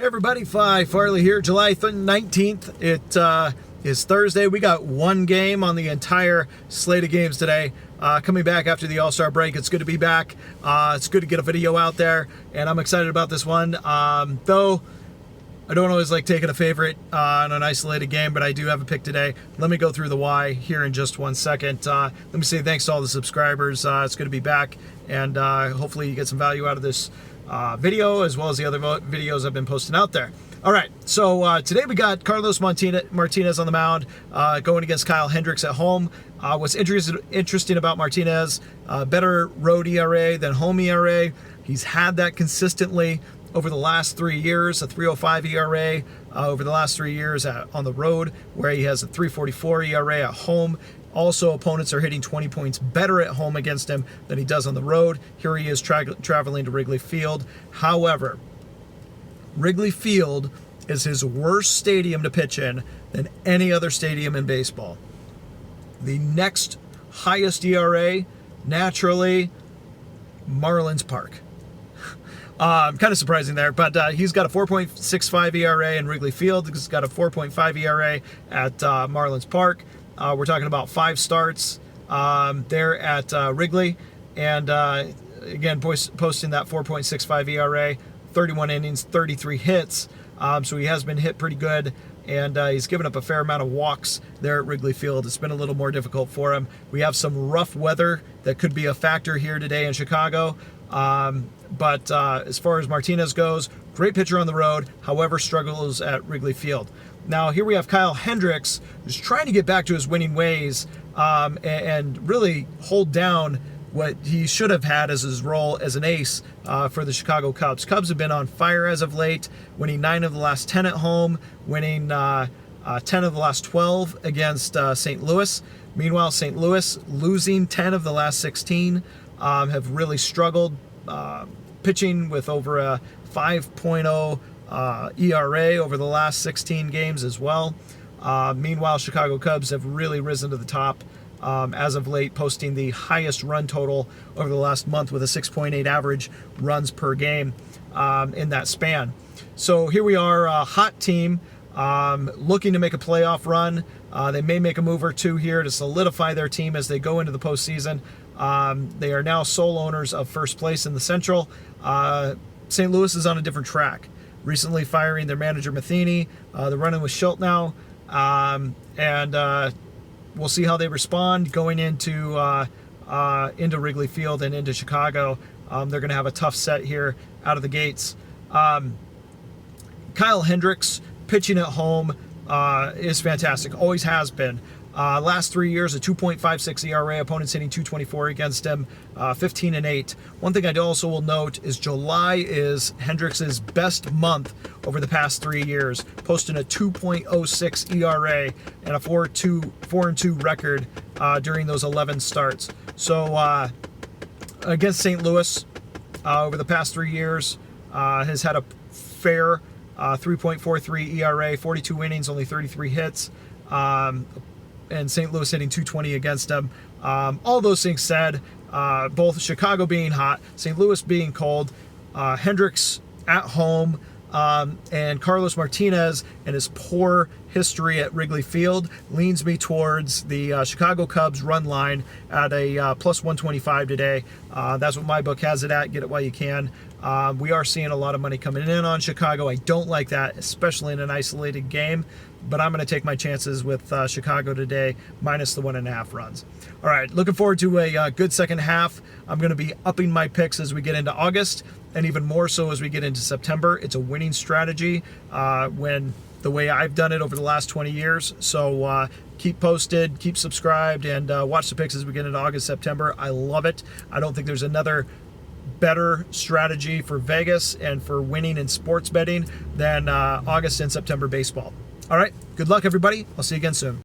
Everybody, Phi Farley here, July 19th. It is Thursday. We got one game on the entire slate of games today. Coming back after the All-Star break. It's good to be back. It's good to get a video out there, and I'm excited about this one. Though I don't always like taking a favorite on an isolated game, but I do have a pick today. Let me go through the why here in just 1 second. Let me say thanks to all the subscribers. It's good to be back, and hopefully you get some value out of this video as well as the other videos I've been posting out there. All right, so today we got Carlos Martinez on the mound going against Kyle Hendricks at home. What's interesting about Martinez, better road ERA than home ERA. He's had that consistently over the last 3 years, a 3.05 ERA over the last 3 years on the road, where he has a 3.44 ERA at home. Also, opponents are hitting 20 points better at home against him than he does on the road. Here he is traveling to Wrigley Field. However, Wrigley Field is his worst stadium to pitch in than any other stadium in baseball. The next highest ERA, naturally, Marlins Park. Kind of surprising there, but he's got a 4.65 ERA in Wrigley Field. He's got a 4.5 ERA at Marlins Park. We're talking about 5 starts there at Wrigley, and again, posting that 4.65 ERA, 31 innings, 33 hits. So he has been hit pretty good, and he's given up a fair amount of walks there at Wrigley Field. It's been a little more difficult for him. We have some rough weather that could be a factor here today in Chicago. But as far as Martinez goes, great pitcher on the road, however, struggles at Wrigley Field. Now, here we have Kyle Hendricks, who's trying to get back to his winning ways and really hold down what he should have had as his role as an ace for the Chicago Cubs. Cubs have been on fire as of late, winning 9 of the last 10 at home, winning 10 of the last 12 against St. Louis. Meanwhile, St. Louis losing 10 of the last 16, have really struggled, pitching with over a 5.0 ERA over the last 16 games as well. Meanwhile, Chicago Cubs have really risen to the top as of late, posting the highest run total over the last month with a 6.8 average runs per game in that span. So here we are, a hot team looking to make a playoff run. They may make a move or two here to solidify their team as they go into the postseason. They are now sole owners of first place in the Central. St. Louis is on a different track, recently firing their manager Matheny. They're running with Schultz now, and we'll see how they respond going into Wrigley Field and into Chicago. They're going to have a tough set here out of the gates. Kyle Hendricks pitching at home is fantastic, always has been. Last 3 years, a 2.56 ERA, opponents hitting 224 against him, 15-8. One thing I also will note is July is Hendricks' best month over the past 3 years, posting a 2.06 ERA and a 4-2 record during those 11 starts. So against St. St. over the past 3 years, has had a fair 3.43 ERA, 42 innings, only 33 hits. And St. Louis hitting 220 against them. All those things said, both Chicago being hot, St. Louis being cold, Hendricks at home, and Carlos Martinez and his poor history at Wrigley Field leans me towards the Chicago Cubs run line at a plus 125 today. That's what my book has it at. Get it while you can. We are seeing a lot of money coming in on Chicago. I don't like that, especially in an isolated game, but I'm going to take my chances with Chicago today, minus the 1.5 runs. All right, looking forward to a good second half. I'm going to be upping my picks as we get into August, and even more so as we get into September. It's a winning strategy when the way I've done it over the last 20 years. So keep posted, keep subscribed, and watch the picks as we get into August, September. I love it. I don't think there's another better strategy for Vegas and for winning in sports betting than August and September baseball. All right, good luck, everybody. I'll see you again soon.